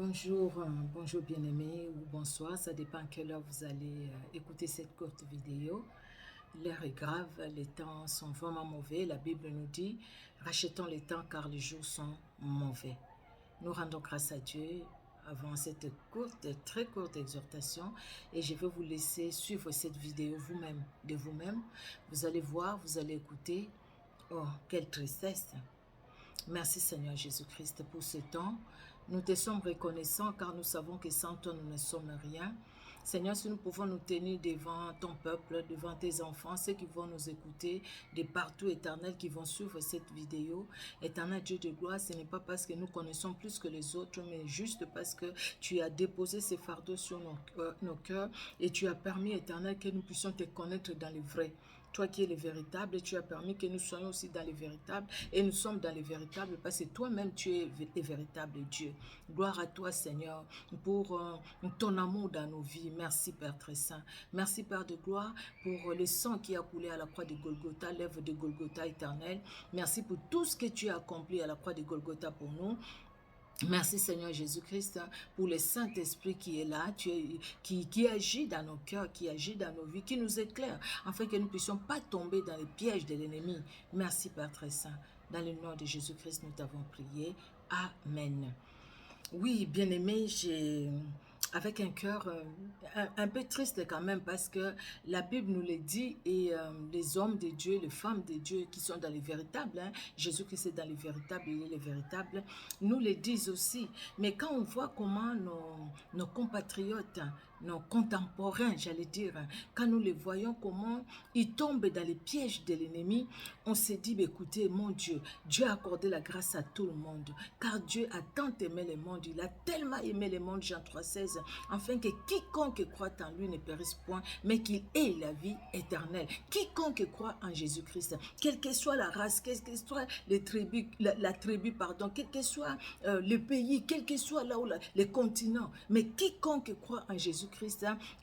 Bonjour, bonjour bien-aimés ou bonsoir, ça dépend à quelle heure vous allez écouter cette courte vidéo. L'heure est grave, les temps sont vraiment mauvais. La Bible nous dit, rachetons les temps car les jours sont mauvais. Nous rendons grâce à Dieu avant cette courte, très courte exhortation et je vais vous laisser suivre cette vidéo vous-même, de vous-même. Vous allez voir, vous allez écouter. Oh, quelle tristesse! Merci Seigneur Jésus-Christ pour ce temps. Nous te sommes reconnaissants car nous savons que sans toi nous ne sommes rien. Seigneur, si nous pouvons nous tenir devant ton peuple, devant tes enfants, ceux qui vont nous écouter de partout, éternel, qui vont suivre cette vidéo. Éternel Dieu de gloire, ce n'est pas parce que nous connaissons plus que les autres, mais juste parce que tu as déposé ces fardeaux sur nos cœurs et tu as permis, éternel, que nous puissions te connaître dans le vrai. Toi qui es le véritable, tu as permis que nous soyons aussi dans les véritables et nous sommes dans les véritables parce que toi-même tu es le véritable Dieu. Gloire à toi Seigneur pour ton amour dans nos vies. Merci Père très saint. Merci Père de gloire pour le sang qui a coulé à la croix de Golgotha, l'œuvre de Golgotha éternelle. Merci pour tout ce que tu as accompli à la croix de Golgotha pour nous. Merci Seigneur Jésus-Christ pour le Saint-Esprit qui est là, qui agit dans nos cœurs, qui agit dans nos vies, qui nous éclaire, afin que nous ne puissions pas tomber dans les pièges de l'ennemi. Merci Père très saint. Dans le nom de Jésus-Christ, nous t'avons prié. Amen. Oui, bien-aimé, j'ai avec un cœur un peu triste quand même parce que la Bible nous le dit et les hommes de Dieu, les femmes de Dieu qui sont dans les véritables, Jésus-Christ est dans les véritables, il est les véritables, nous le disent aussi. Mais quand on voit comment nos compatriotes, nos contemporains, j'allais dire, quand nous les voyons comment ils tombent dans les pièges de l'ennemi, on s'est dit, écoutez, mon Dieu, Dieu a accordé la grâce à tout le monde, car Dieu a tant aimé le monde, il a tellement aimé le monde, Jean 3,16, afin que quiconque croit en lui ne périsse point, mais qu'il ait la vie éternelle. Quiconque croit en Jésus-Christ, quelle que soit la race, quelle que soit les tribus, la tribu, pardon, quel que soit le pays, quel que soit là où les continents, mais quiconque croit en Jésus-Christ,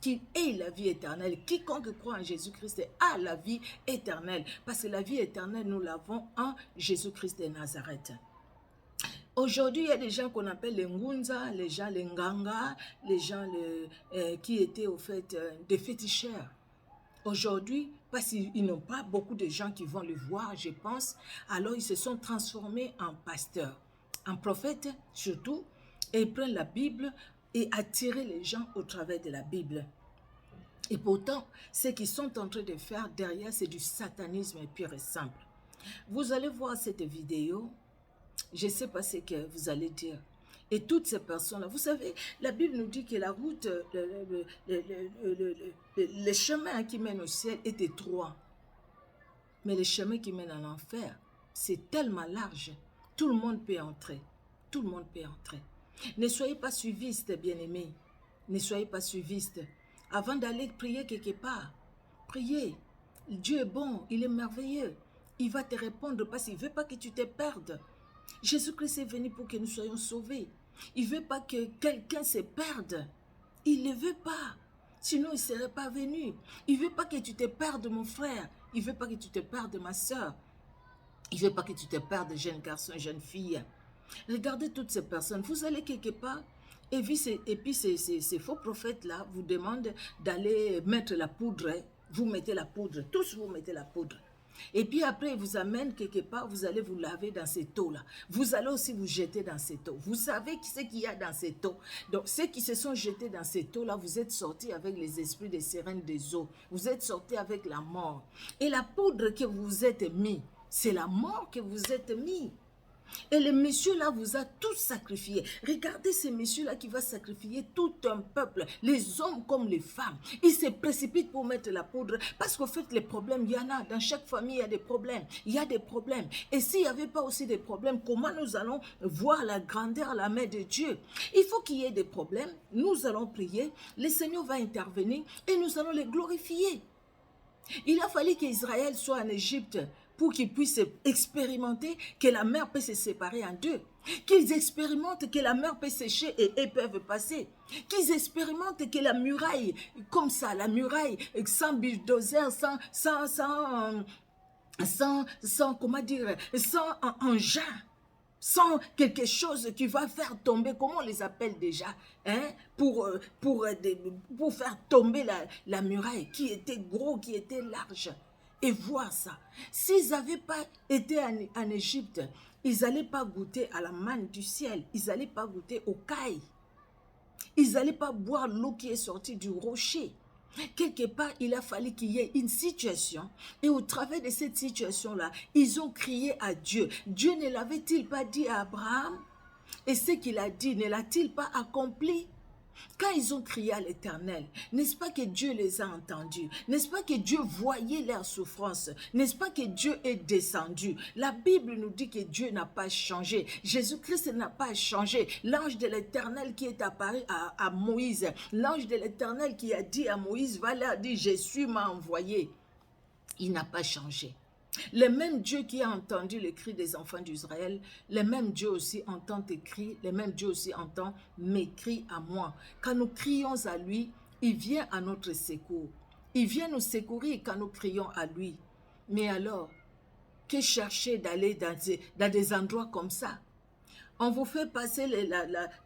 qu'il ait la vie éternelle. Quiconque croit en Jésus-Christ a la vie éternelle, parce que la vie éternelle, nous l'avons en Jésus-Christ de Nazareth. Aujourd'hui, il y a des gens qu'on appelle les Ngunza, les gens les Nganga, les gens qui étaient au fait des féticheurs. Aujourd'hui, parce qu'ils n'ont pas beaucoup de gens qui vont le voir, je pense, alors ils se sont transformés en pasteurs, en prophètes surtout, et ils prennent la Bible et attirent les gens au travers de la Bible. Et pourtant, ce qu'ils sont en train de faire derrière, c'est du satanisme pur et simple. Vous allez voir cette vidéo, je ne sais pas ce que vous allez dire. Et toutes ces personnes-là, vous savez, la Bible nous dit que la route, le chemin qui mène au ciel est étroit. Mais le chemin qui mène à l'enfer, c'est tellement large. Tout le monde peut entrer. Tout le monde peut entrer. Ne soyez pas suivistes, bien-aimés. Ne soyez pas suivistes. Avant d'aller prier quelque part, priez. Dieu est bon, il est merveilleux. Il va te répondre parce qu'il ne veut pas que tu te perdes. Jésus-Christ est venu pour que nous soyons sauvés. Il ne veut pas que quelqu'un se perde. Il ne veut pas. Sinon, il ne serait pas venu. Il ne veut pas que tu te perdes, mon frère. Il ne veut pas que tu te perdes, ma soeur. Il ne veut pas que tu te perdes, jeune garçon, jeune fille. Regardez toutes ces personnes. Vous allez quelque part et puis ces faux prophètes-là vous demandent d'aller mettre la poudre. Vous mettez la poudre. Tous vous mettez la poudre. Et puis après, il vous amène quelque part, vous allez vous laver dans ces eaux-là. Vous allez aussi vous jeter dans cette eau. Vous savez ce qu'il y a dans cette eau. Donc, ceux qui se sont jetés dans cette eau-là, vous êtes sortis avec les esprits des sirènes des eaux. Vous êtes sortis avec la mort. Et la poudre que vous êtes mis, c'est la mort que vous êtes mis. Et le monsieur-là vous a tous sacrifié. Regardez ce monsieur-là qui va sacrifier tout un peuple, les hommes comme les femmes. Il se précipite pour mettre la poudre parce qu'au fait, les problèmes, il y en a. Dans chaque famille, il y a des problèmes. Il y a des problèmes. Et s'il n'y avait pas aussi des problèmes, comment nous allons voir la grandeur, la main de Dieu? Il faut qu'il y ait des problèmes. Nous allons prier. Le Seigneur va intervenir et nous allons les glorifier. Il a fallu qu'Israël soit en Égypte pour qu'ils puissent expérimenter que la mer peut se séparer en deux. Qu'ils expérimentent que la mer peut sécher et eux peuvent passer. Qu'ils expérimentent que la muraille, comme ça, la muraille, sans bulldozer, sans comment dire, sans engin, sans quelque chose qui va faire tomber, comment on les appelle déjà, hein, pour faire tomber la muraille qui était gros, qui était large. Et voir ça. S'ils n'avaient pas été en Égypte, ils n'allaient pas goûter à la manne du ciel, ils n'allaient pas goûter au caille, ils n'allaient pas boire l'eau qui est sortie du rocher. Quelque part, il a fallu qu'il y ait une situation et au travers de cette situation-là, ils ont crié à Dieu. Dieu ne l'avait-il pas dit à Abraham? Et ce qu'il a dit, ne l'a-t-il pas accompli? Quand ils ont crié à l'Éternel, n'est-ce pas que Dieu les a entendus? N'est-ce pas que Dieu voyait leur souffrance? N'est-ce pas que Dieu est descendu? La Bible nous dit que Dieu n'a pas changé. Jésus-Christ n'a pas changé. L'ange de l'Éternel qui est apparu à Moïse, l'ange de l'Éternel qui a dit à Moïse, va leur dire, Jésus m'a envoyé. Il n'a pas changé. Le même Dieu qui a entendu les cris des enfants d'Israël, le même Dieu aussi entend tes cris, le même Dieu aussi entend mes cris à moi. Quand nous crions à lui, il vient à notre secours. Il vient nous secourir quand nous crions à lui. Mais alors, que chercher d'aller dans des endroits comme ça? On vous fait passer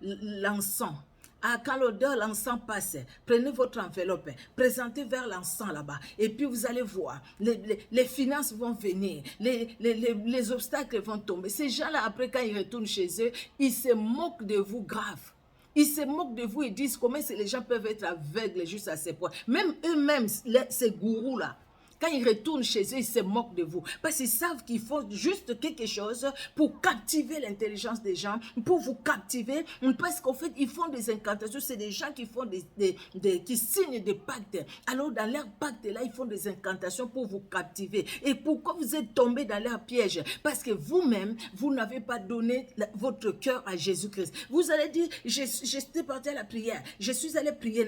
l'encens. Ah, quand l'odeur, l'encens passe, prenez votre enveloppe, présentez vers l'encens là-bas, et puis vous allez voir, les finances vont venir, les obstacles vont tomber. Ces gens-là, après, quand ils retournent chez eux, ils se moquent de vous grave. Ils se moquent de vous et disent comment les gens peuvent être aveugles juste à ces points. Même eux-mêmes, ces gourous-là, quand ils retournent chez eux, ils se moquent de vous. Parce qu'ils savent qu'il faut juste quelque chose pour captiver l'intelligence des gens, pour vous captiver. Parce qu'en fait, ils font des incantations. C'est des gens qui font qui signent des pactes. Alors, dans leur pacte-là, ils font des incantations pour vous captiver. Et pourquoi vous êtes tombés dans leur piège? Parce que vous-même, vous n'avez pas donné votre cœur à Jésus-Christ. Vous allez dire, j'étais parti à la prière. Je suis allé prier.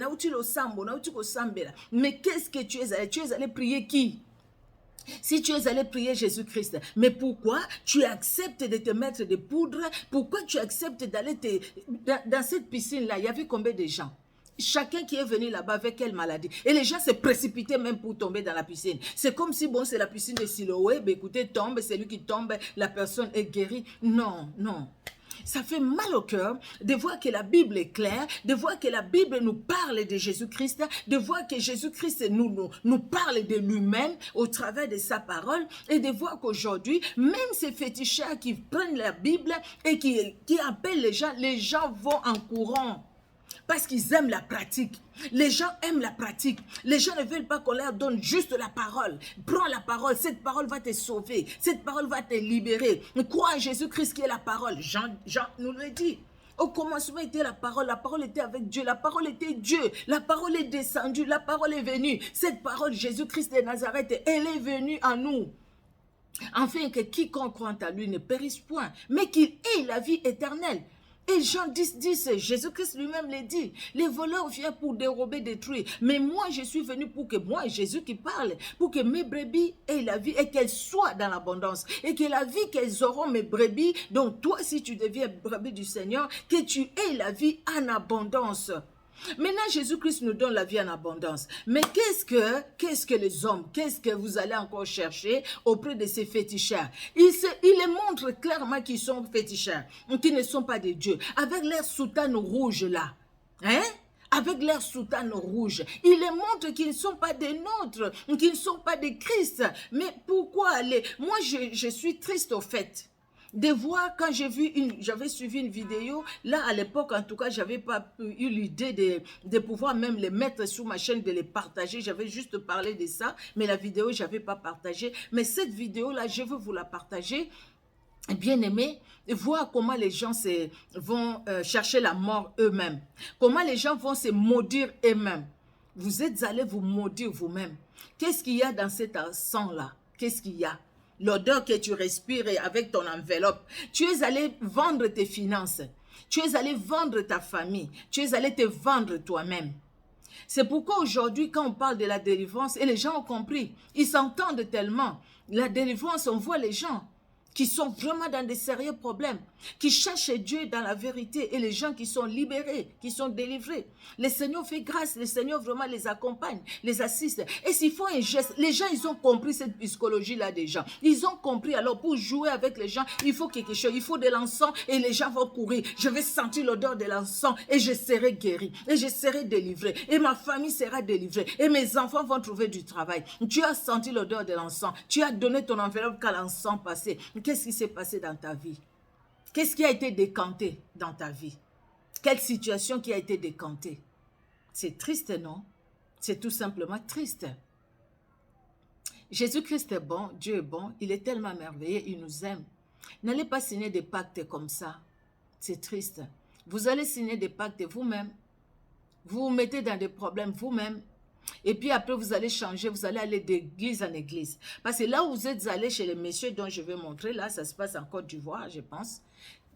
Mais qu'est-ce que tu es allé? Tu es allé prier qui? Si tu es allé prier Jésus-Christ, mais pourquoi tu acceptes de te mettre des poudres? Pourquoi tu acceptes d'aller dans cette piscine-là? Il y avait combien de gens? Chacun qui est venu là-bas avec quelle maladie? Et les gens se précipitaient même pour tomber dans la piscine. C'est comme si, bon, c'est la piscine de Siloé, ben écoutez, tombe, c'est lui qui tombe, la personne est guérie. Non, non. Ça fait mal au cœur de voir que la Bible est claire, de voir que la Bible nous parle de Jésus-Christ, de voir que Jésus-Christ nous parle de lui-même au travers de sa parole et de voir qu'aujourd'hui, même ces féticheurs qui prennent la Bible et qui appellent les gens vont en courant. Parce qu'ils aiment la pratique. Les gens aiment la pratique. Les gens ne veulent pas qu'on leur donne juste la parole. Prends la parole. Cette parole va te sauver. Cette parole va te libérer. Crois en Jésus-Christ qui est la parole. Jean nous le dit. Au commencement était la parole était avec Dieu, la parole était Dieu, la parole est descendue, la parole est venue. Cette parole, Jésus-Christ de Nazareth, elle est venue en nous. Afin que quiconque croit à lui ne périsse point, mais qu'il ait la vie éternelle. Et Jean 10, Jésus-Christ lui-même l'a dit, les voleurs viennent pour dérober, détruire. Mais moi, je suis venu pour que moi, Jésus qui parle, pour que mes brebis aient la vie et qu'elles soient dans l'abondance. Et que la vie qu'elles auront, mes brebis, donc toi, si tu deviens brebis du Seigneur, que tu aies la vie en abondance. Maintenant, Jésus-Christ nous donne la vie en abondance. Mais qu'est-ce que les hommes, qu'est-ce que vous allez encore chercher auprès de ces féticheurs? Il les montre clairement qu'ils sont féticheurs, qu'ils ne sont pas de Dieu. Avec leur soutane rouge là, hein? Avec leur soutane rouge, il les montre qu'ils ne sont pas des nôtres, qu'ils ne sont pas des Christ. Mais pourquoi aller? Moi, je suis triste au fait de voir quand j'avais suivi une vidéo, là à l'époque en tout cas, j'avais pas eu l'idée de pouvoir même les mettre sur ma chaîne, de les partager, j'avais juste parlé de ça, mais la vidéo j'avais pas partagé, mais cette vidéo là, je veux vous la partager, bien aimé, voir comment les gens vont chercher la mort eux-mêmes, comment les gens vont se maudire eux-mêmes. Vous êtes allés vous maudire vous-même. Qu'est-ce qu'il y a dans cet sang là? Qu'est-ce qu'il y a? L'odeur que tu respires avec ton enveloppe. Tu es allé vendre tes finances. Tu es allé vendre ta famille. Tu es allé te vendre toi-même. C'est pourquoi aujourd'hui, quand on parle de la délivrance, et les gens ont compris, ils s'entendent tellement. La délivrance, on voit les gens. qui sont vraiment dans des sérieux problèmes, qui cherchent Dieu dans la vérité et les gens qui sont libérés, qui sont délivrés. Le Seigneur fait grâce, le Seigneur vraiment les accompagne, les assiste. Et s'ils font un geste, les gens, ils ont compris cette psychologie-là des gens. Ils ont compris, alors pour jouer avec les gens, il faut quelque chose, il faut de l'encens et les gens vont courir. Je vais sentir l'odeur de l'encens et je serai guéri, et je serai délivré, et ma famille sera délivrée, et mes enfants vont trouver du travail. Tu as senti l'odeur de l'encens, tu as donné ton enveloppe quand l'encens passait. Qu'est-ce qui s'est passé dans ta vie? Qu'est-ce qui a été décanté dans ta vie? Quelle situation qui a été décantée? C'est triste, non? C'est tout simplement triste. Jésus-Christ est bon, Dieu est bon, il est tellement merveilleux, il nous aime. N'allez pas signer des pactes comme ça. C'est triste. Vous allez signer des pactes vous-même. Vous vous mettez dans des problèmes vous-même. Et puis après, vous allez changer, vous allez aller d'église en église. Parce que là où vous êtes allé chez les messieurs dont je vais montrer, là, ça se passe en Côte d'Ivoire, je pense,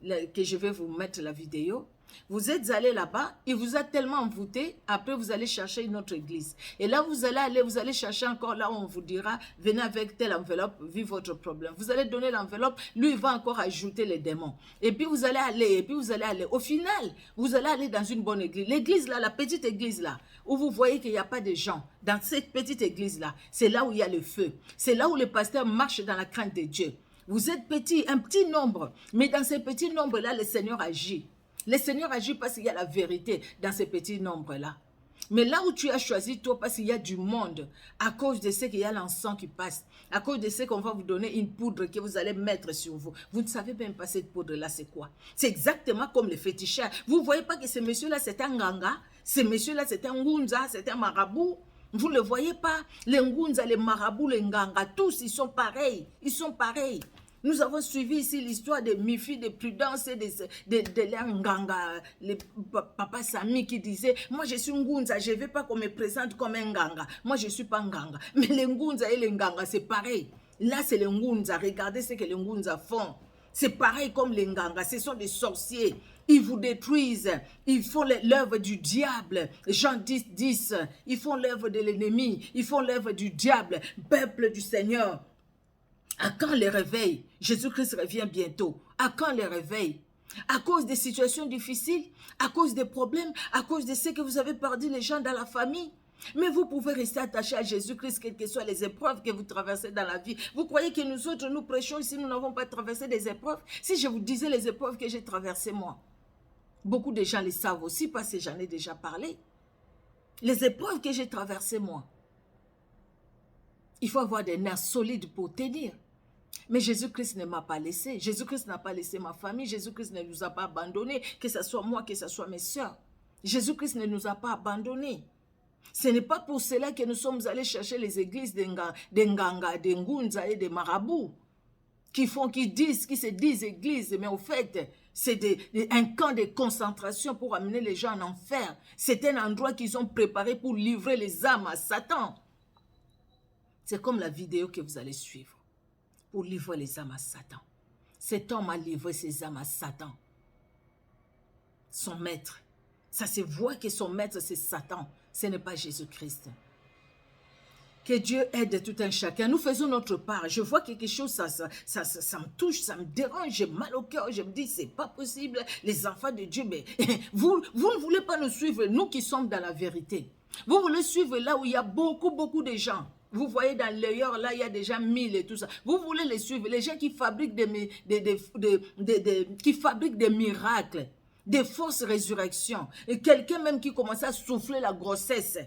que je vais vous mettre la vidéo. Vous êtes allé là-bas, il vous a tellement envoûté, après vous allez chercher une autre église. Et là, vous allez chercher encore là où on vous dira, venez avec telle enveloppe, vivre votre problème. Vous allez donner l'enveloppe, lui, il va encore ajouter les démons. Et puis vous allez aller, et puis vous allez aller. Au final, vous allez aller dans une bonne église. L'église là, la petite église là, où vous voyez qu'il n'y a pas de gens. Dans cette petite église là, c'est là où il y a le feu. C'est là où le pasteur marche dans la crainte de Dieu. Vous êtes petit, un petit nombre, mais dans ces petits nombres-là, le Seigneur agit. Le Seigneur agit parce qu'il y a la vérité dans ces petits nombres-là. Mais là où tu as choisi, toi, parce qu'il y a du monde, à cause de ce qu'il y a l'encens qui passe, à cause de ce qu'on va vous donner une poudre que vous allez mettre sur vous. Vous ne savez même pas cette poudre-là, c'est quoi? C'est exactement comme les féticheurs. Vous ne voyez pas que ce monsieur-là, c'est un ganga? Ce monsieur-là, c'est un ngunza, c'est un marabout? Vous ne le voyez pas? Les ngunza, les marabouts, les nganga, tous, ils sont pareils. Ils sont pareils. Nous avons suivi ici l'histoire de Mifi, de Prudence et de leur nganga, le papa Sami qui disait, moi je suis ngunza, je ne veux pas qu'on me présente comme un nganga. Moi je ne suis pas nganga. Mais les ngunza et les nganga, c'est pareil. Là c'est les ngunza, regardez ce que les ngunza font. C'est pareil comme les nganga, ce sont des sorciers. Ils vous détruisent, ils font l'œuvre du diable. Jean 10, 10, ils font l'œuvre de l'ennemi, ils font l'œuvre du diable, peuple du Seigneur. À quand le réveil? Jésus-Christ revient bientôt. À quand le réveil? À cause des situations difficiles, à cause des problèmes, à cause de ce que vous avez perdu les gens dans la famille. Mais vous pouvez rester attaché à Jésus-Christ, quelles que soient les épreuves que vous traversez dans la vie. Vous croyez que nous autres, nous prêchons ici, nous n'avons pas traversé des épreuves? Si je vous disais les épreuves que j'ai traversées moi, beaucoup de gens les savent aussi parce que j'en ai déjà parlé. Les épreuves que j'ai traversées moi, il faut avoir des nerfs solides pour tenir. Mais Jésus-Christ ne m'a pas laissé. Jésus-Christ n'a pas laissé ma famille. Jésus-Christ ne nous a pas abandonnés, que ce soit moi, que ce soit mes soeurs. Jésus-Christ ne nous a pas abandonnés. Ce n'est pas pour cela que nous sommes allés chercher les églises des Nganga, des Ngunza et des marabouts qui se disent églises, mais au fait, c'est un camp de concentration pour amener les gens en enfer. C'est un endroit qu'ils ont préparé pour livrer les âmes à Satan. C'est comme la vidéo que vous allez suivre. Pour livrer les âmes à Satan. Cet homme a livré ses âmes à Satan. Son maître. Ça se voit que son maître, c'est Satan. Ce n'est pas Jésus-Christ. Que Dieu aide tout un chacun. Nous faisons notre part. Je vois quelque chose, ça me touche, ça me dérange. J'ai mal au cœur. Je me dis, c'est pas possible. Les enfants de Dieu, mais vous ne voulez pas nous suivre, nous qui sommes dans la vérité. Vous voulez suivre là où il y a beaucoup de gens. Vous voyez dans l'ailleurs, là, il y a déjà 1000 et tout ça. Vous voulez les suivre, les gens qui fabriquent qui fabriquent des miracles, des fausses résurrections. Et quelqu'un même qui commence à souffler la grossesse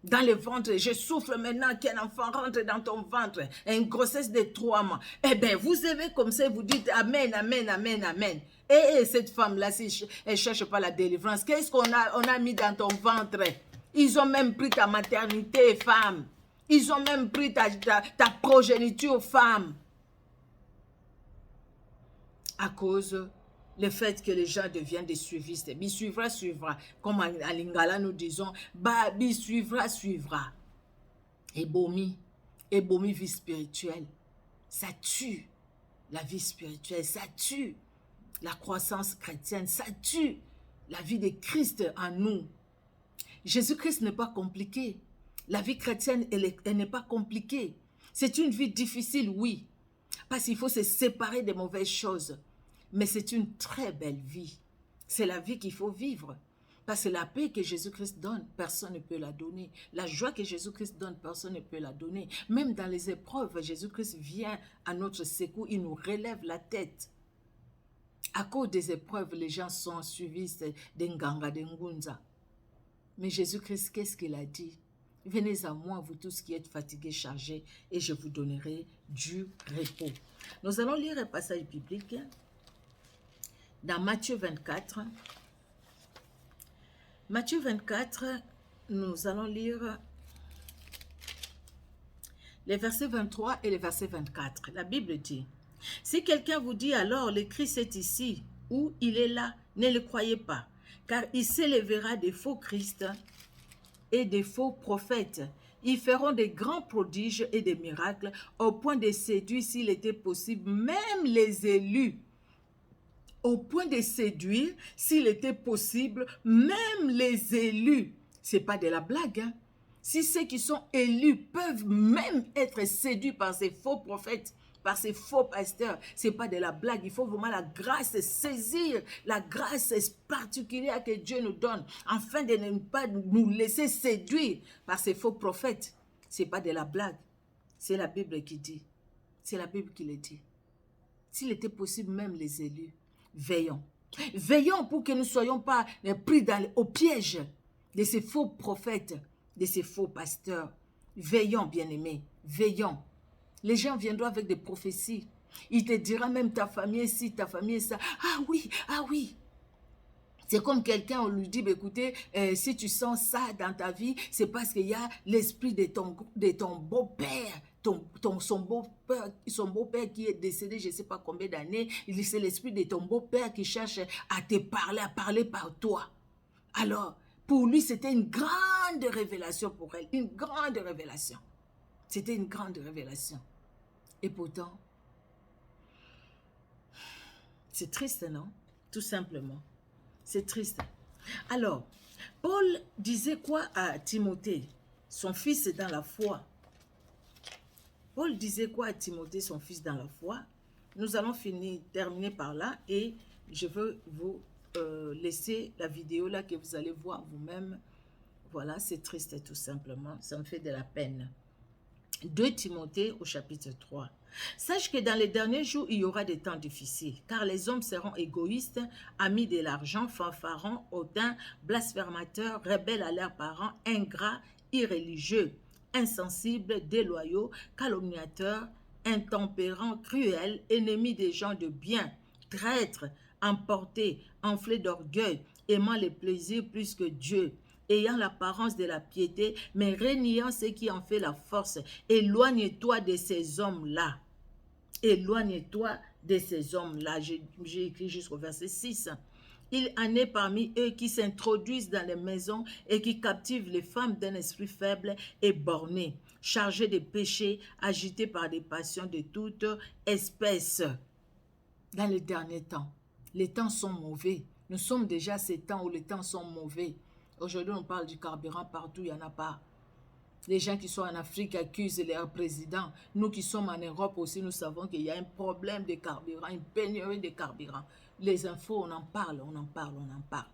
dans le ventre. Je souffle maintenant qu'un enfant rentre dans ton ventre. Une grossesse de 3 mois. Eh bien, vous avez comme ça, vous dites Amen, Amen, Amen, Amen. Et cette femme-là, si elle ne cherche pas la délivrance, qu'est-ce qu'on a mis dans ton ventre? Ils ont même pris ta maternité, femme. Ils ont même pris ta progéniture, femme. À cause le fait que les gens deviennent des suivistes. Bi suivra, suivra. Comme à Lingala, nous disons, bah, bi suivra, suivra. Ebomi vie spirituelle. Ça tue la vie spirituelle. Ça tue la croissance chrétienne. Ça tue la vie de Christ en nous. Jésus-Christ n'est pas compliqué. La vie chrétienne, elle n'est pas compliquée. C'est une vie difficile, oui. Parce qu'il faut se séparer des mauvaises choses. Mais c'est une très belle vie. C'est la vie qu'il faut vivre. Parce que la paix que Jésus-Christ donne, personne ne peut la donner. La joie que Jésus-Christ donne, personne ne peut la donner. Même dans les épreuves, Jésus-Christ vient à notre secours, il nous relève la tête. À cause des épreuves, les gens sont suivis des nganga, des ngunza. Mais Jésus-Christ, qu'est-ce qu'il a dit? Venez à moi, vous tous qui êtes fatigués, chargés, et je vous donnerai du repos. Nous allons lire un passage biblique dans Matthieu 24. Matthieu 24, nous allons lire les versets 23 et les versets 24. La Bible dit, « Si quelqu'un vous dit alors, le Christ est ici, ou il est là, ne le croyez pas, car il s'élèvera des faux Christ et des faux prophètes. Ils feront des grands prodiges et des miracles, au point de séduire, s'il était possible, même les élus. Au point de séduire, s'il était possible, même les élus. Ce n'est pas de la blague, hein? Si ceux qui sont élus peuvent même être séduits par ces faux prophètes, par ces faux pasteurs, ce n'est pas de la blague. Il faut vraiment la grâce, saisir la grâce particulière que Dieu nous donne, afin de ne pas nous laisser séduire par ces faux prophètes. Ce n'est pas de la blague. C'est la Bible qui dit. C'est la Bible qui le dit. S'il était possible, même les élus. Veillons. Veillons pour que nous ne soyons pas pris au piège de ces faux prophètes, de ces faux pasteurs. Veillons, bien-aimés, veillons. Les gens viendront avec des prophéties. Il te dira même ta famille est ci, ta famille est ça. Ah oui, ah oui. C'est comme quelqu'un, on lui dit, bah, écoutez, si tu sens ça dans ta vie, c'est parce qu'il y a l'esprit de ton beau-père. Son beau-père qui est décédé, je ne sais pas combien d'années, c'est l'esprit de ton beau-père qui cherche à te parler, à parler par toi. Alors, pour lui, c'était une grande révélation pour elle, une grande révélation. C'était une grande révélation. Et pourtant, c'est triste, non? Tout simplement. C'est triste. Alors, Paul disait quoi à Timothée, son fils dans la foi? Paul disait quoi à Timothée, son fils dans la foi? Nous allons terminer par là et je veux vous laisser la vidéo là que vous allez voir vous-même. Voilà, c'est triste tout simplement, ça me fait de la peine. 2 Timothée au chapitre 3. Sache que dans les derniers jours, il y aura des temps difficiles, car les hommes seront égoïstes, amis de l'argent, fanfarons, hautains, blasphémateurs, rebelles à leurs parents, ingrats, irréligieux, insensibles, déloyaux, calomniateurs, intempérants, cruels, ennemis des gens de bien, traîtres, emportés, enflés d'orgueil, aimant les plaisirs plus que Dieu, ayant l'apparence de la piété, mais reniant ce qui en fait la force. Éloigne-toi de ces hommes-là. Éloigne-toi de ces hommes-là. J'ai écrit jusqu'au verset 6. Il en est parmi eux qui s'introduisent dans les maisons et qui captivent les femmes d'un esprit faible et borné, chargés de péchés, agités par des passions de toute espèce. Dans les derniers temps, les temps sont mauvais. Nous sommes déjà à ces temps où les temps sont mauvais. Aujourd'hui, on parle du carburant partout, il n'y en a pas. Les gens qui sont en Afrique accusent leur président. Nous qui sommes en Europe aussi, nous savons qu'il y a un problème de carburant, une pénurie de carburant. Les infos, on en parle, on en parle, on en parle.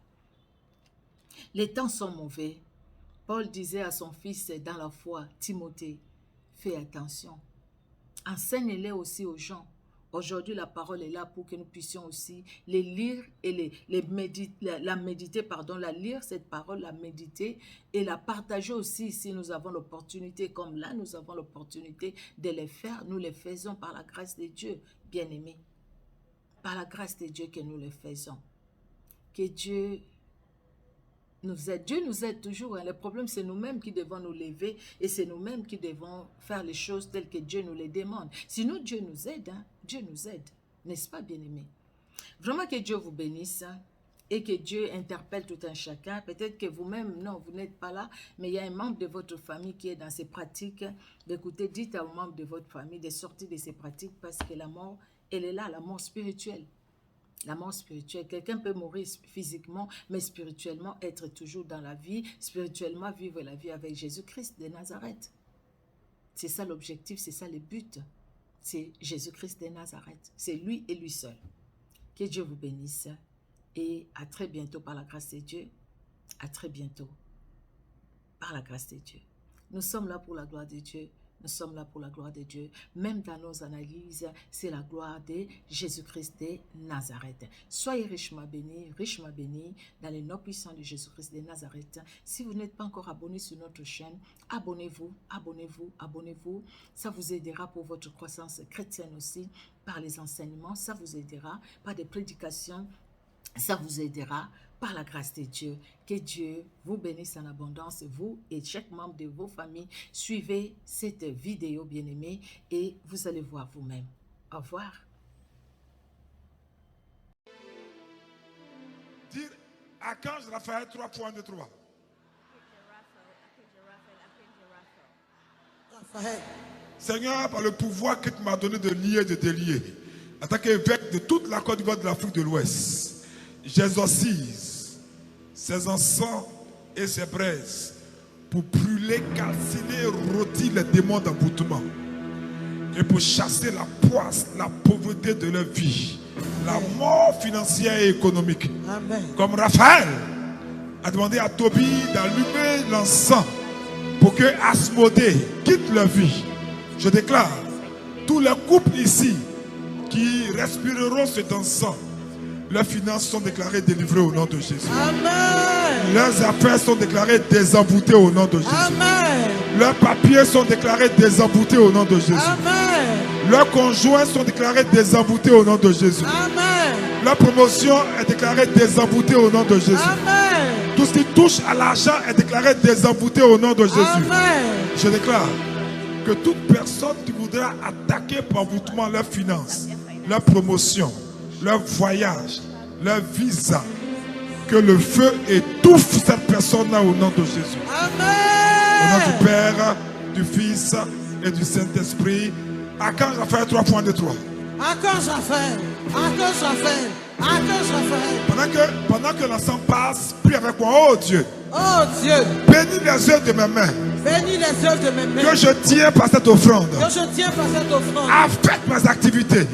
Les temps sont mauvais. Paul disait à son fils dans la foi, Timothée, fais attention. Enseigne-les aussi aux gens. Aujourd'hui, la parole est là pour que nous puissions aussi les lire et la méditer, la lire cette parole, la méditer et la partager aussi si nous avons l'opportunité, comme là nous avons l'opportunité de les faire, nous les faisons par la grâce de Dieu, bien-aimés. Par la grâce de Dieu que nous les faisons. Que Dieu nous aide. Dieu nous aide toujours. Le problème, c'est nous-mêmes qui devons nous lever et c'est nous-mêmes qui devons faire les choses telles que Dieu nous les demande. Sinon, Dieu nous aide. Hein? Dieu nous aide. N'est-ce pas, bien-aimés? Vraiment que Dieu vous bénisse et que Dieu interpelle tout un chacun. Peut-être que vous-même, non, vous n'êtes pas là, mais il y a un membre de votre famille qui est dans ces pratiques. Écoutez, dites aux membres de votre famille de sortir de ces pratiques parce que la mort, elle est là, la mort spirituelle. La mort spirituelle, quelqu'un peut mourir physiquement, mais spirituellement être toujours dans la vie, spirituellement vivre la vie avec Jésus-Christ de Nazareth. C'est ça l'objectif, c'est ça le but. c'est Jésus-Christ de Nazareth. C'est lui et lui seul. Que Dieu vous bénisse et à très bientôt par la grâce de Dieu. À très bientôt par la grâce de Dieu. Nous sommes là pour la gloire de Dieu. Nous sommes là pour la gloire de Dieu. Même dans nos analyses, c'est la gloire de Jésus-Christ de Nazareth. Soyez richement bénis dans les noms puissants de Jésus-Christ de Nazareth. Si vous n'êtes pas encore abonné sur notre chaîne, abonnez-vous, abonnez-vous, abonnez-vous. Ça vous aidera pour votre croissance chrétienne aussi, par les enseignements. Ça vous aidera par des prédications. Ça vous aidera par la grâce de Dieu. Que Dieu vous bénisse en abondance, vous et chaque membre de vos familles. Suivez cette vidéo, bien-aimée, et vous allez voir vous-même. Au revoir. Dire Archange Raphaël 3 fois 1, 2, 3. Raphaël. Seigneur, par le pouvoir que tu m'as donné de lier et de délier, en tant qu'évêque de toute la Côte d'Ivoire de l'Afrique de l'Ouest, j'exorcise ses encens et ses braises pour brûler, calciner, rôtir les démons d'emboutement et pour chasser la poisse, la pauvreté de leur vie, la mort financière et économique. Amen. Comme Raphaël a demandé à Tobie d'allumer l'encens pour que Asmodée quitte leur vie. Je déclare, tous les couples ici qui respireront cet encens, leurs finances sont déclarées délivrées au nom de Jésus. Amen. Leurs affaires sont déclarées désemboutées au nom de Jésus. Amen. Leurs papiers sont déclarés désemboutés au nom de Jésus. Amen. Leurs conjoints sont déclarés désemboutés au nom de Jésus. Amen. Leur promotion est déclarée désemboutée au nom de Jésus. Amen. Tout ce qui touche à l'argent est déclaré désembouté au nom de Jésus. Amen. Je déclare que toute personne qui voudra attaquer par envoûtement leurs finances, leur promotion, leur voyage, leur visa, que le feu étouffe cette personne-là au nom de Jésus. Au nom Amen. du Père, du Fils et du Saint-Esprit. Archange Raphaël 3 fois 1, 2, 3. Archange Raphaël. Archange Raphaël. Archange Raphaël. Pendant que l'encens passe, prie avec moi. Oh Dieu, Oh Dieu, bénis les œuvres de mes mains bénis les œuvres de mes mains. que je tiens par cette offrande. Que je tiens par cette offrande. Affecte mes activités.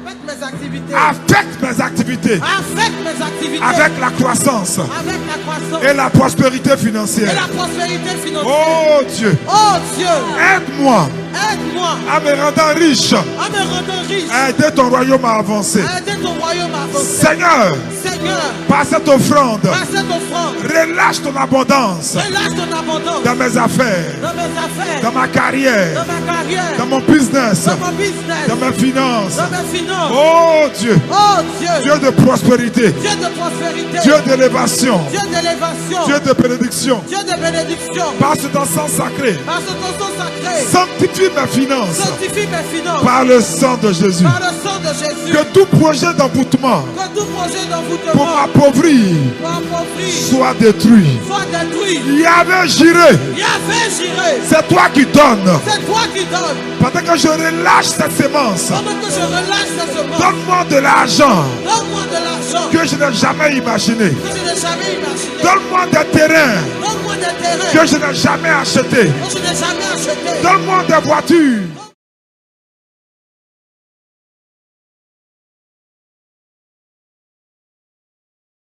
Affecte mes activités. Affecte mes activités Affecte mes activités. avec la croissance Avec la croissance. et la prospérité Et financière. la prospérité financière. Oh Dieu, Oh Dieu, aide-moi aide-moi à me rendre riche. à me rendre riche. Aider ton royaume à avancer. Aider ton royaume à avancer. Seigneur, Seigneur, par cette offrande, par cette offrande, relâche ton abondance relâche ton abondance dans mes affaires, dans mes affaires, dans ma carrière, dans ma carrière, dans mon business, dans mon business, dans mes finances. dans mes finances. Oh Dieu, Oh Dieu, Dieu de prospérité, Dieu de prospérité, Dieu d'élévation, Dieu d'élévation, Dieu de bénédiction. Dieu de bénédiction. Par cet encens sacré, Par ce ton sacré, sanctifie mes finances sanctifie mes finances par le sang de Jésus. par le sang de Jésus. Que tout projet d'envoûtement Que tout projet pour d'envoûtement m'appauvrir pour appauvrir soit détruit. soit détruit. Yahvé Jireh, Yahvé Jireh, c'est toi qui donnes. c'est toi qui donnes. Pendant que je relâche cette sémence, Pendant que je relâche cette semence, donne-moi de l'argent donne-moi de l'argent que je n'ai jamais imaginé. que je n'ai jamais imaginé. Donne-moi des terrains Donne-moi des terrains que je n'ai jamais achetés. que je n'ai jamais achetés. Donne-moi des voitures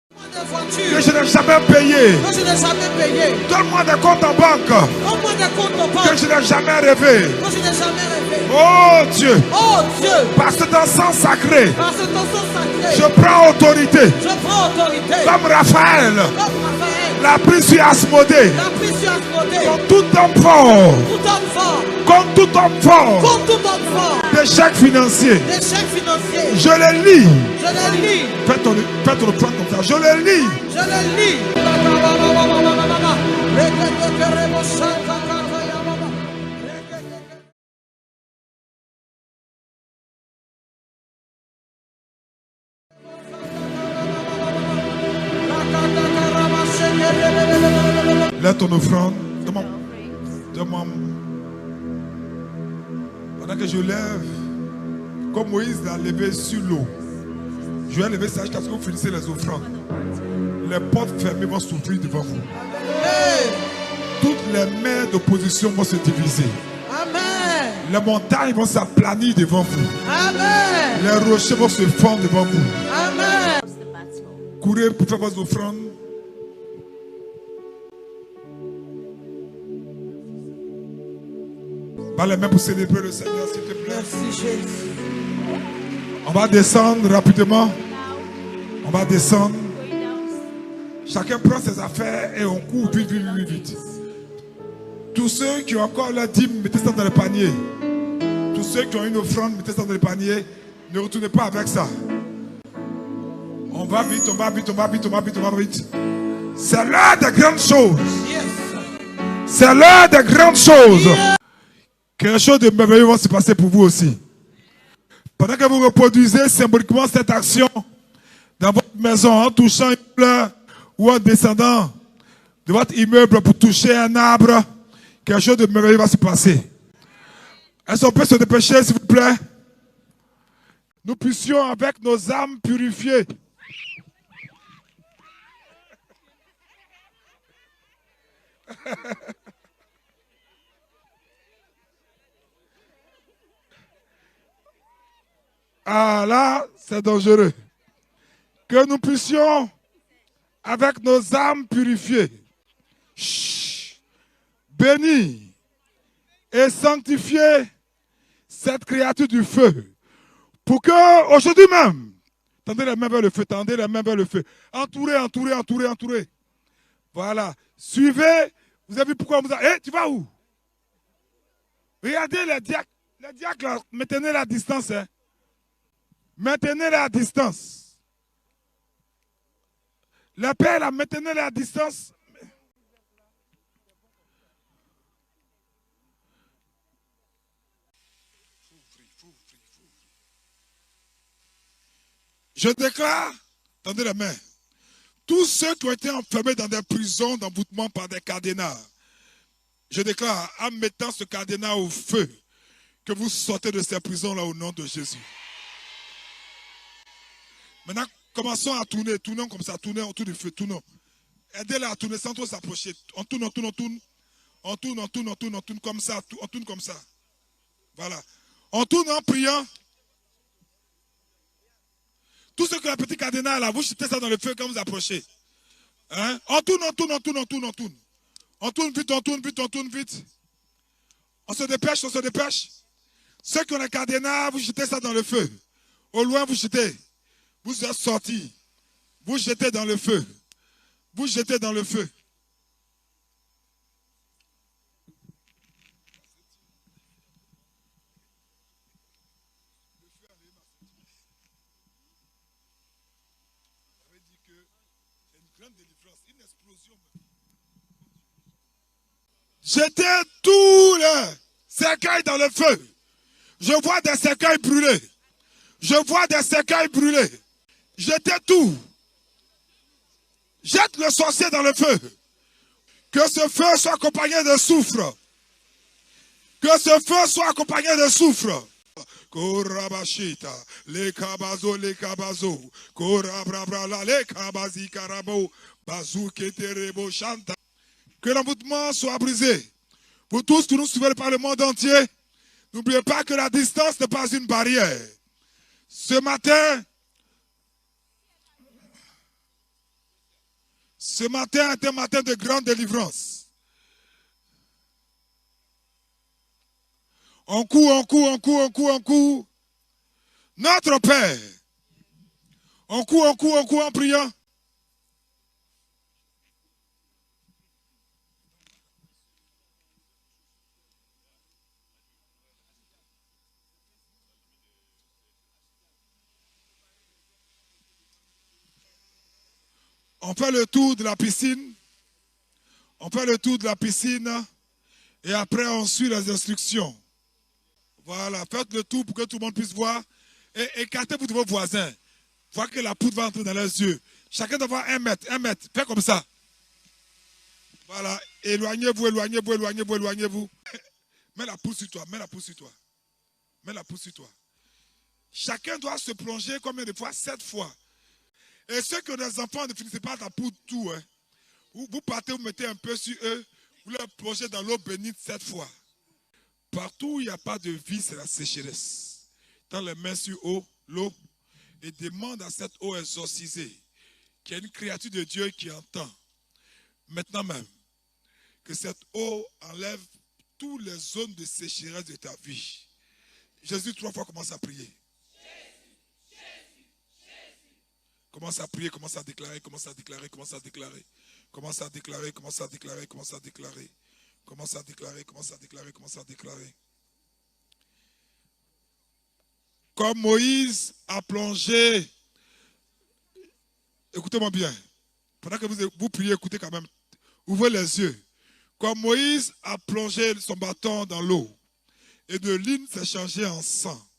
Donne-moi des que voitures je n'ai jamais payées. que je n'ai jamais payées. Donne-moi des comptes en banque Donne-moi des comptes en que banque je n'ai jamais rêvé. que je n'ai jamais rêvé. Oh Dieu, Oh Dieu, par cet encens sacré, par ce ton sacré, je prends autorité. je prends autorité. Comme Raphaël Comme Raphaël, l'a pris sur Asmodée. la précieuse beauté, Comme tout homme fort, tout enfant, comme tout homme fort, comme tout enfant, d'échec financier, d'échec financier, je les lis. je le lis, Faites ton plan comme ça. Je les lis. je le lis. Lève ton offrande. Demande. Pendant que je lève, comme Moïse l'a levé sur l'eau, je vais lever ça jusqu'à ce que vous finissez les offrandes. Les portes fermées vont s'ouvrir devant vous. Toutes les mains d'opposition vont se diviser. Amen. Les montagnes vont s'aplanir devant vous. Amen. Les rochers vont se fondre devant vous. Amen. Courez pour faire vos offrandes. Par les mains pour célébrer le Seigneur, s'il te plaît. Merci Jésus. On va descendre rapidement. On va descendre. Chacun prend ses affaires et on court vite, vite, vite, vite. Tous ceux qui ont encore leur dîme, mettez ça dans le panier. Tous ceux qui ont une offrande, mettez ça dans le panier. Ne retournez pas avec ça. On va vite, on va vite, on va vite, on va vite, on va vite. C'est l'heure des grandes choses. C'est l'heure des grandes choses. Quelque chose de merveilleux va se passer pour vous aussi. Pendant que vous reproduisez symboliquement cette action dans votre maison, en touchant une fleur ou en descendant de votre immeuble pour toucher un arbre, quelque chose de merveilleux va se passer. Est-ce qu'on peut se dépêcher, s'il vous plaît? Nous puissions, avec nos âmes purifiées, ah là, c'est dangereux. Que nous puissions, avec nos âmes purifiées, bénir et sanctifier cette créature du feu. Pour que, aujourd'hui même, tendez les mains vers le feu, tendez les mains vers le feu. Entourez, entourez, entourez, entourez. Voilà. Suivez. Vous avez vu pourquoi on vous a... tu vas où? Regardez les diacres. Les diacres, là, maintenez la distance. Hein. Maintenez la distance. Les pères, là, maintenez la distance. Je déclare, tendez les mains, tous ceux qui ont été enfermés dans des prisons d'envoûtement par des cadenas, je déclare, en mettant ce cadenas au feu, que vous sortez de ces prisons-là au nom de Jésus. Maintenant, commençons à tourner, tournons comme ça, tournons autour du feu, tournons. Aidez-les à tourner sans trop s'approcher. On tourne, on tourne, on tourne. On tourne, on tourne, on tourne, on tourne comme ça, on tourne comme ça. Voilà. On tourne en priant. Tout ce que la petite cadenas là, vous jetez ça dans le feu quand vous approchez. Hein? On tourne, on tourne, on tourne, on tourne, on tourne. On tourne vite, on tourne vite, on tourne vite. On se dépêche, on se dépêche. Ceux qui ont les cadenas, vous jetez ça dans le feu. Au loin, vous jetez. Vous êtes sortis. Vous jetez dans le feu. Vous jetez dans le feu. Jetez tous les cercueils dans le feu. Je vois des cercueils brûlés. Je vois des cercueils brûlés. Jetez tout. Jette le sorcier dans le feu. Que ce feu soit accompagné de soufre. Que ce feu soit accompagné de soufre. Korabashita, les kabazo, les kabazo. Korabrabra, les kabazi karabo. Bazou keterebo chanta. Que l'envoûtement soit brisé. Pour tous qui nous suivent par le monde entier, n'oubliez pas que la distance n'est pas une barrière. Ce matin est un matin de grande délivrance. On court, on court, on court, on court, on court. Notre Père. On court, on court, on court en priant. On fait le tour de la piscine. On fait le tour de la piscine. Et après, on suit les instructions. Voilà, faites le tour pour que tout le monde puisse voir. Et écartez-vous de vos voisins. Voir que la poudre va entrer dans leurs yeux. Chacun doit avoir 1 mètre, 1 mètre. Faites comme ça. Voilà, éloignez-vous, éloignez-vous, éloignez-vous, éloignez-vous. Mets la poudre sur toi, mets la poudre sur toi. Mets la poudre sur toi. Chacun doit se plonger combien de fois? 7 fois. Et ceux qui ont des enfants, ne finissez pas la poudre tout. Hein. Vous partez, vous mettez un peu sur eux, vous leur plongez dans l'eau bénite 7 fois. Partout où il n'y a pas de vie, c'est la sécheresse. Tends les mains sur l'eau et demande à cette eau exorcisée qu'il y a une créature de Dieu qui entend. Maintenant même, que cette eau enlève toutes les zones de sécheresse de ta vie. Jésus, 3 fois, commence à prier. Commence à prier, commence à déclarer, commence à déclarer, commence à déclarer. Commence à déclarer, commence à déclarer, commence à déclarer. Commence à déclarer, commence à déclarer, commence à déclarer. Comme Moïse a plongé, écoutez-moi bien, pendant que vous priez, écoutez quand même, ouvrez les yeux. Comme Moïse a plongé son bâton dans l'eau, et de l'huile s'est changé en sang.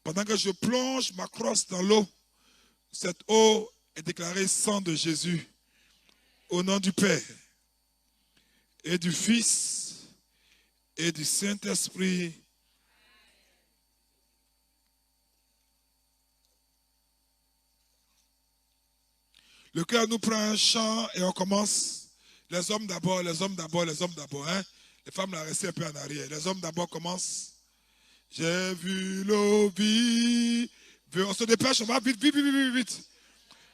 Pendant que je plonge ma crosse dans l'eau, cette eau est déclarée sang de Jésus. Au nom du Père, et du Fils, et du Saint-Esprit. Le cœur nous prend un chant et on commence. Les hommes d'abord, les hommes d'abord, les hommes d'abord. Hein? Les femmes la restent un peu en arrière. Les hommes d'abord commencent. J'ai vu l'eau vive. On se dépêche, on va vite, vite, vite, vite, vite.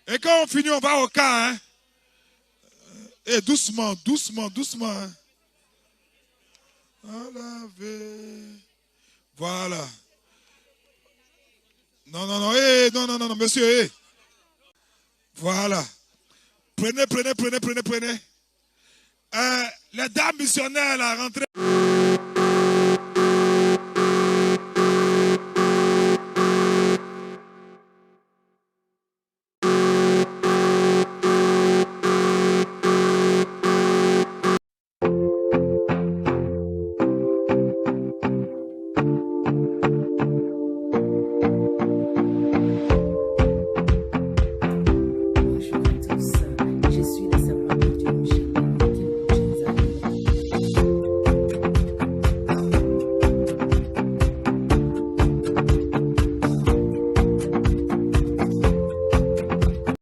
Et quand on finit, on va au cas. Hein? Et doucement, doucement, doucement. Hein? Voilà. Non, non, non, non, monsieur, Voilà. Prenez. Les dames missionnaires, là, rentrez.